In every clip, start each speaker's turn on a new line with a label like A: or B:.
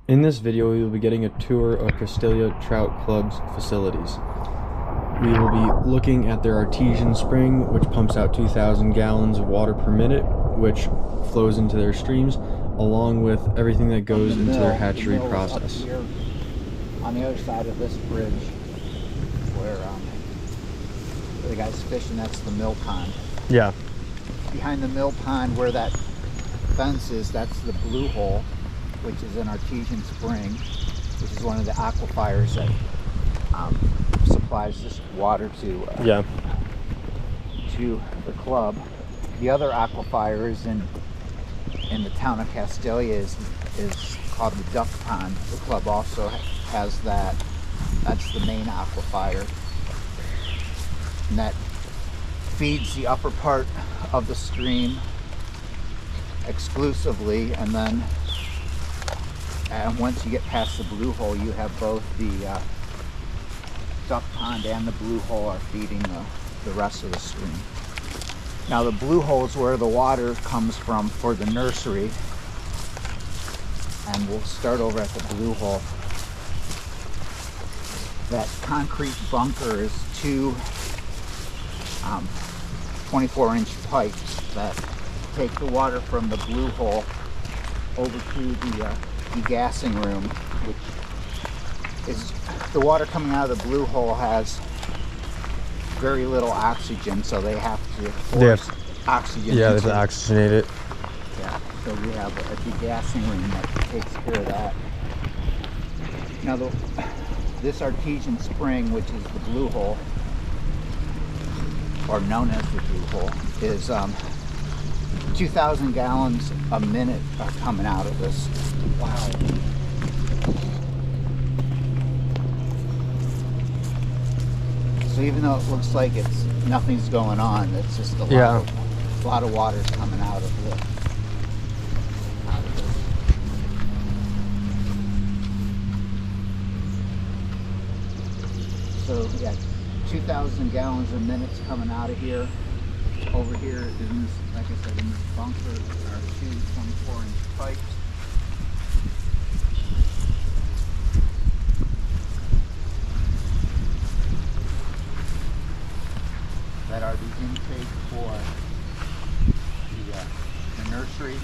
A: In this video, we will be getting a tour of Castalia Trout Club's facilities. We will be looking at their artesian spring, which pumps out 2,000 gallons of water per minute, which flows into their streams, along with everything that goes into their hatchery process.
B: Up here on the other side of this bridge, where the guy's fishing, that's the mill pond.
A: Yeah.
B: Behind the mill pond, where that fence is, that's the blue hole, which is an artesian spring, which is one of the aquifers that supplies this water to the club. The other aquifer is in the town of Castalia, is called the duck pond. The club also has that. That's the main aquifer, and that feeds the upper part of the stream exclusively, and then once you get past the blue hole, you have both the duck pond and the blue hole are feeding the rest of the stream. Now the blue hole is where the water comes from for the nursery, and we'll start over at the blue hole. That concrete bunker is two 24-inch pipes that take the water from the blue hole over to the degassing room, which is the water coming out of the blue hole has very little oxygen, so they have to force oxygen.
A: Yeah, they have to oxygenate it.
B: Yeah, so we have a degassing room that takes care of that. Now this artesian spring, which is the blue hole, or known as the blue hole, is 2,000 gallons a minute are coming out of this. Wow. So even though it looks like nothing's going on, it's just a lot of water's coming out of this. So yeah, 2,000 gallons a minute's coming out of here. Over here, in this, like I said, in this bunker, there are two 24-inch pipes. That are the intake for the nursery.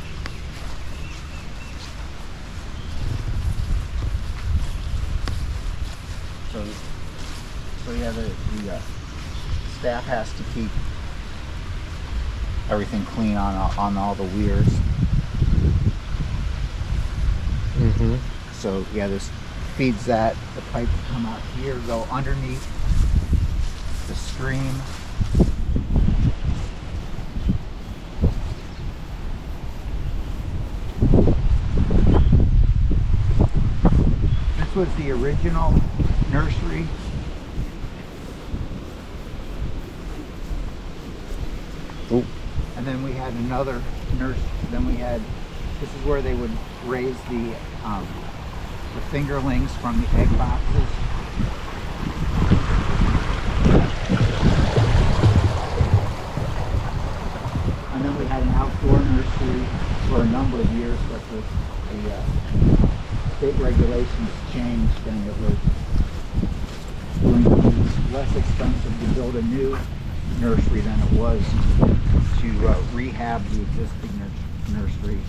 B: So yeah, the staff has to keep everything clean on all the weirs.
A: Mm-hmm.
B: So yeah, this feeds that. The pipes come out here, go underneath the stream. This was the original nursery.
A: Ooh.
B: And then we had another this is where they would raise the fingerlings from the egg boxes. And then we had an outdoor nursery for a number of years, but the state regulations changed, and it was going to be less expensive to build a new nursery than it was to rehab the existing nursery.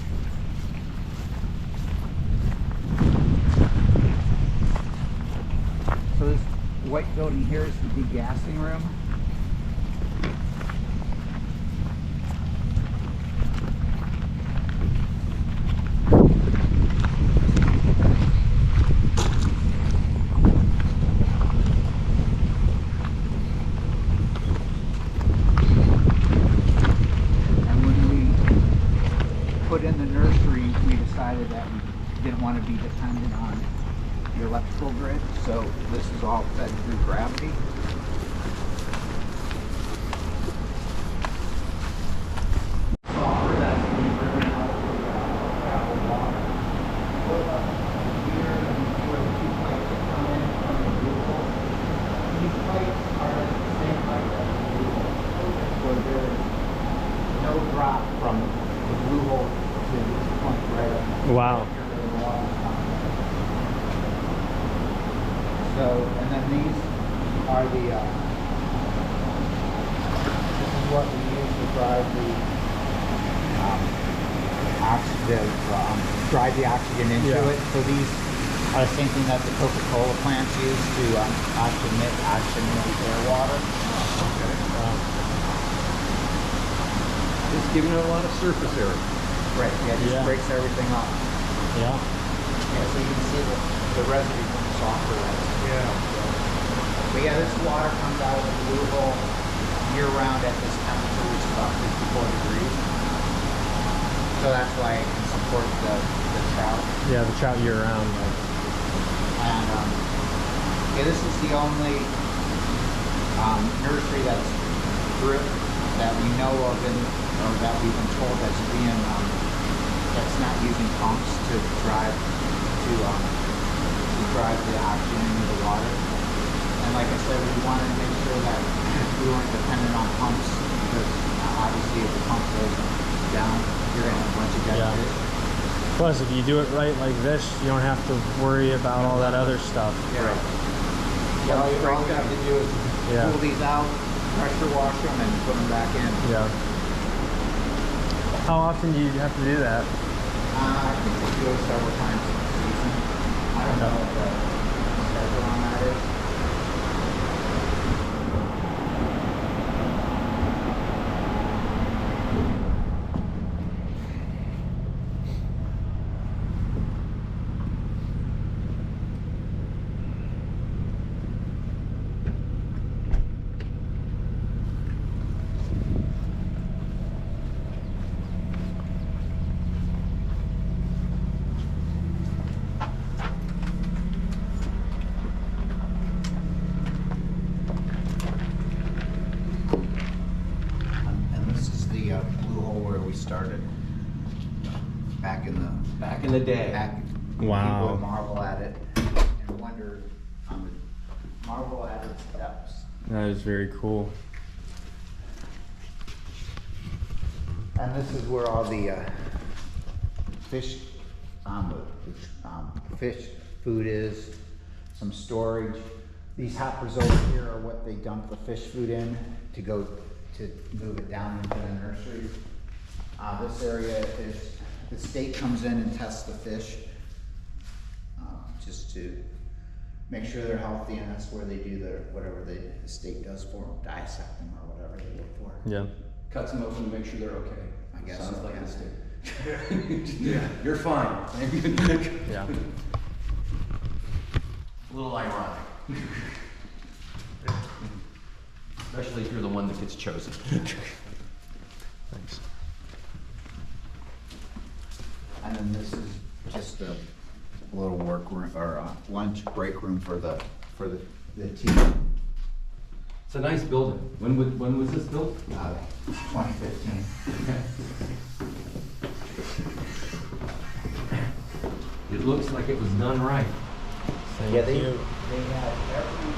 B: So this white building here is the degassing room. Put in the nursery, we decided that we didn't want to be dependent on the electrical grid, so this is all fed through gravity. Drop from the blue hole to this point right up.
A: Wow.
B: So, and then these are the, this is what we use to drive drive the oxygen into it. So these are the same thing that the Coca-Cola plants use to oxygenate their water.
C: Okay. It's giving it a lot of surface area.
B: Right, yeah, it just breaks everything up.
A: Yeah.
B: Yeah, so you can see the residue from the softer rice.
C: Yeah.
B: But yeah, this water comes out of the blue hole year-round at this temperature, which is about 54 degrees. So that's why it can support the trout.
A: Yeah, the trout year-round.
B: And yeah, this is the only nursery that's drip that we know of, or that we've been told that's being that's not using pumps to drive the oxygen into the water. And like I said, we wanted to make sure that we weren't dependent on pumps, because obviously if the pump goes down, you're gonna have a bunch of dead fish.
A: Plus, if you do it right like this, you don't have to worry about all that other stuff.
B: Yeah. Right. Yeah, all you have to do is pull these out, pressure wash them, and put them back in.
A: Yeah. How often do you have to do that?
B: I think we do it several times in the season. I don't know what the schedule on that is. Started back in the day.
A: Wow.
B: People marvel at it and wonder, marvel at its depths.
A: That is very cool.
B: And this is where all the fish, fish food is, some storage. These hoppers over here are what they dump the fish food in to go to move it down into the nursery. This area is, the state comes in and tests the fish just to make sure they're healthy, and that's where they do whatever the state does for them, dissect them or whatever they look for.
A: Yeah.
C: Cuts them open to make sure they're okay.
B: I guess
C: Sounds
B: so,
C: like
B: yeah.
C: the state. Yeah, you're fine.
A: Yeah.
C: A little ironic. Especially if you're the one that gets chosen.
A: Thanks.
B: And then this is just a little work room, or lunch break room for the team.
C: It's a nice building. When was this built?
B: 2015.
C: It looks like it was done right.
A: Thank
B: Yeah, they
A: you.
B: had every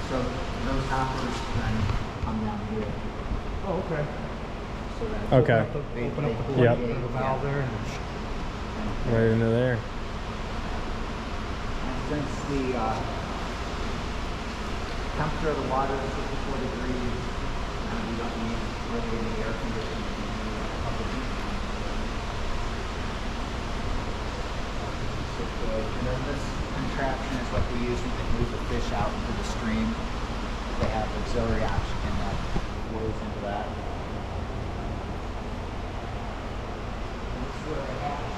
B: So those hoppers then come down here.
D: Oh, okay.
B: So that
A: Okay.
D: Open up the
A: Yep.
D: valve there and
A: Right into there.
B: And since the temperature of the water is 54 degrees, and we don't need really any air conditioning. And then this contraption is what we use when they move the fish out into the stream. They have auxiliary oxygen that flows into that. And this is where they hatch.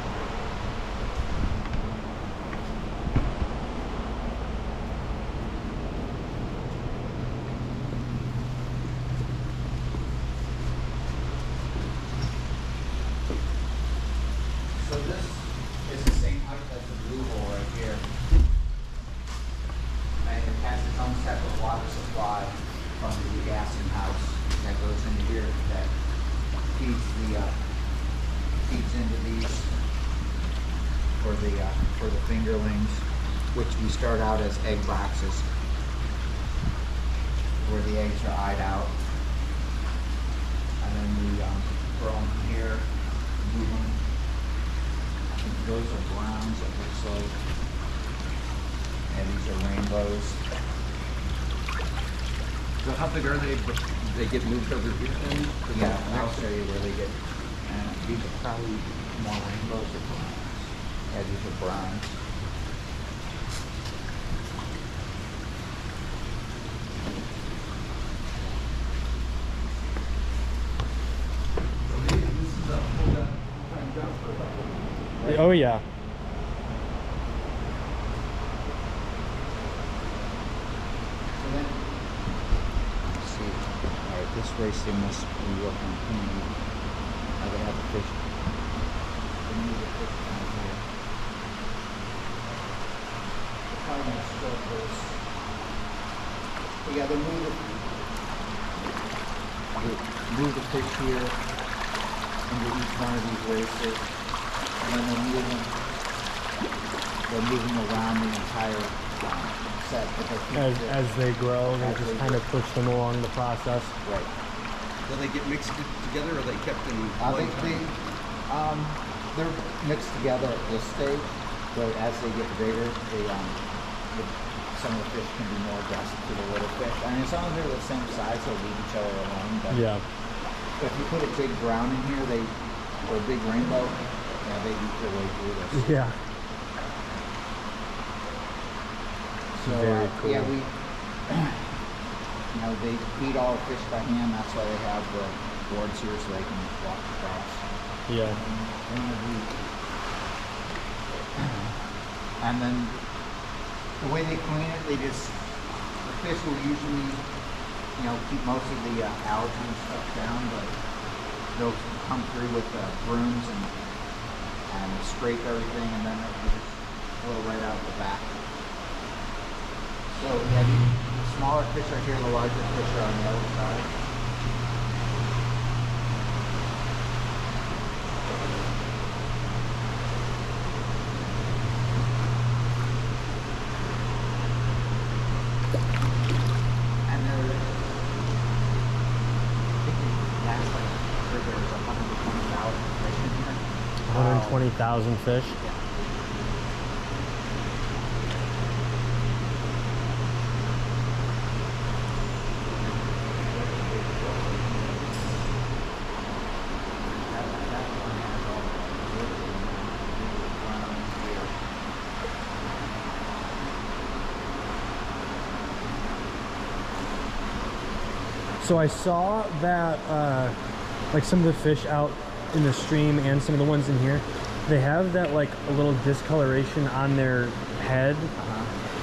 B: So this is the same height as the blue hole right here. And it has its own separate water supply from the degassing house that goes into here that feeds into these for the fingerlings, which we start out as egg boxes. where the eggs are eyed out. And then we grow them here, move them. I think those are browns, it looks like. And these are rainbows.
C: So how big are they? They get moved over here then?
B: Yeah, I'll show you where they get. These are probably more rainbows or browns. Yeah, these are browns.
A: Oh yeah.
B: So then, let's see. All right, this race they must be working clean. Now they have the fish. They move the fish down here. They're probably gonna stroke this. Yeah, they move the fish here into each one of these races, and then they're moving around the entire set. But they keep
A: As they grow, they
B: As
A: just
B: they
A: kind of
B: grow.
A: push them along the process.
B: Right.
C: Do they get mixed together or are they kept in one time?
B: They're mixed together at this stage, but as they get bigger, some of the fish can be more aggressive to the little fish. I mean, as long as they're the same size, they'll leave each other alone. But
A: Yeah.
B: if you put a big brown in here, or a big rainbow, yeah, they eat their way through this.
A: Yeah.
B: So
A: Very cool.
B: yeah, they feed all the fish by hand. That's why they have the boards here so they can walk across.
A: Yeah.
B: And then the way they clean it, the fish will usually, keep most of the algae and stuff down, but they'll come through with brooms and scrape everything, and then it'll just flow right out the back. So yeah, the smaller fish are here, the larger fish are on the other side. And last year there was 120,000 fish in here.
A: 120,000 fish. So I saw that like some of the fish out in the stream and some of the ones in here, they have that like a little discoloration on their head.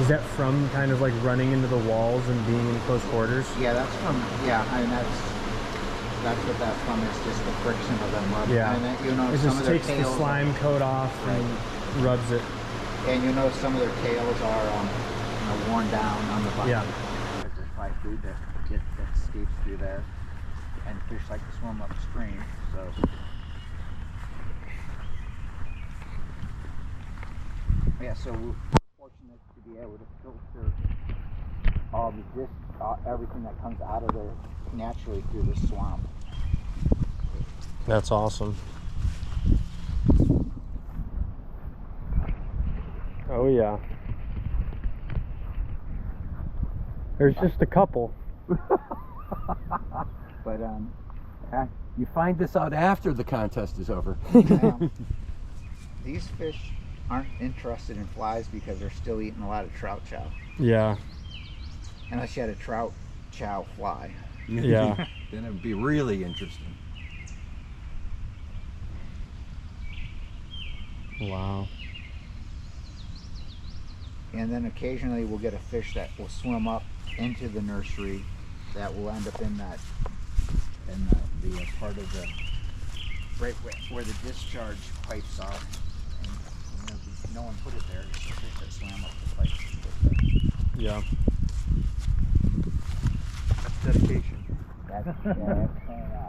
A: Is that from kind of like running into the walls and being in close quarters?
B: Yeah, that's from, I mean, that's what that's from. It's just the friction of them rubbing.
A: Yeah.
B: And
A: It
B: some
A: just
B: of their
A: takes the
B: tails
A: slime coat off and rubs it.
B: and some of their tails are worn down on the bottom.
A: Yeah.
B: There's probably food that escapes through there, and fish like to swim upstream. So yeah, so we're fortunate to be able to filter everything that comes out of there naturally through the swamp.
A: That's awesome. Oh yeah. There's just a couple.
B: But
C: You find this out after the contest is over.
B: these fish aren't interested in flies because they're still eating a lot of trout chow.
A: Yeah.
B: Unless you had a trout chow fly.
A: Yeah.
C: Then it would be really interesting.
A: Wow.
B: And then occasionally we'll get a fish that will swim up into the nursery that will end up in the part of the right where the discharge pipes are. And no one put it there. It's the fish that swam up the pipes.
A: Yeah.
C: That's dedication.
B: I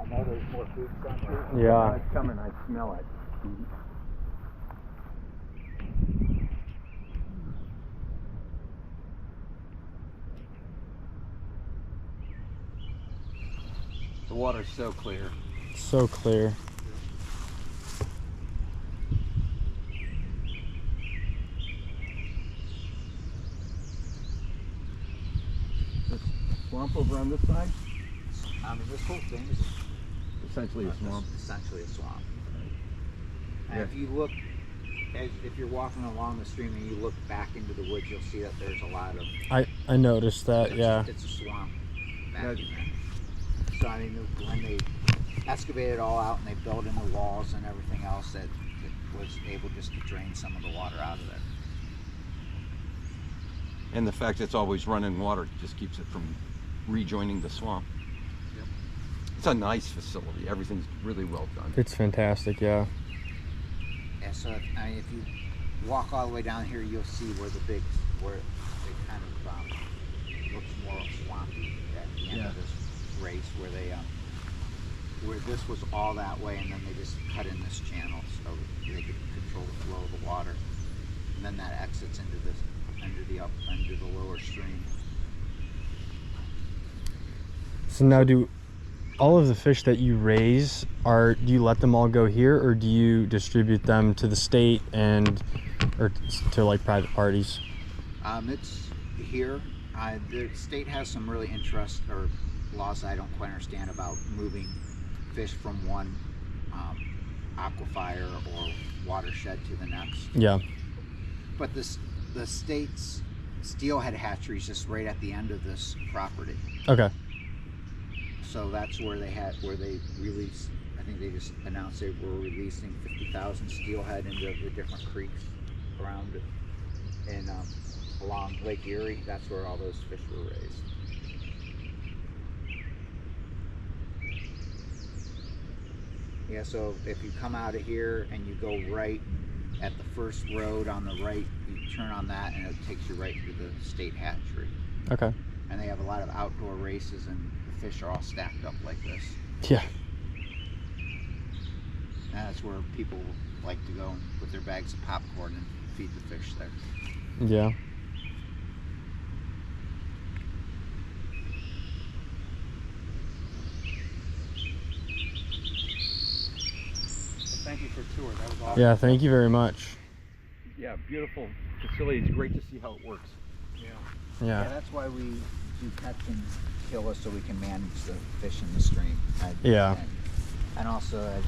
B: know there's more food coming.
A: Yeah.
C: It's coming. I smell it. The water's so clear.
A: So clear.
C: This swamp over on this side?
B: This whole thing is
C: Essentially a swamp.
B: essentially a swamp. And
C: Yeah.
B: if you look, if you're walking along the stream and you look back into the woods, you'll see that there's a lot of.
A: I noticed that, yeah.
B: It's a swamp back
C: Yeah.
B: in there. So I mean, when they excavated it all out and they built in the walls and everything else, that it was able just to drain some of the water out of there.
C: And the fact it's always running water just keeps it from rejoining the swamp.
B: Yep.
C: It's a nice facility. Everything's really well done.
A: It's fantastic, yeah.
B: Yeah, so if you walk all the way down here, you'll see where it kind of looks more swampy at the end of this race, where where this was all that way, and then they just cut in this channel so they could control the flow of the water, and then that exits into the lower stream.
A: So now do all of the fish that you raise, do you let them all go here, or do you distribute them to the state or to like private parties?
B: It's here. The state has some really laws I don't quite understand about moving fish from one aquifer or watershed to the next.
A: Yeah.
B: But the state's steelhead hatchery is just right at the end of this property.
A: Okay.
B: So that's where they released, I think they just announced they were releasing 50,000 steelhead into the different creeks around it. And along Lake Erie, that's where all those fish were raised. Yeah, so if you come out of here and you go right at the first road on the right, you turn on that and it takes you right to the state hatchery.
A: Okay.
B: And they have a lot of outdoor races and the fish are all stacked up like this.
A: Yeah.
B: And that's where people like to go and put their bags of popcorn and feed the fish there.
A: Yeah.
D: Thank you for the tour. That was awesome.
A: Yeah, thank you very much.
C: Yeah, beautiful facility. It's great to see how it works.
D: Yeah.
B: Yeah,
A: Yeah.
B: that's why we do catch and kill us so we can manage the fish in the stream.
A: Yeah.
B: And also,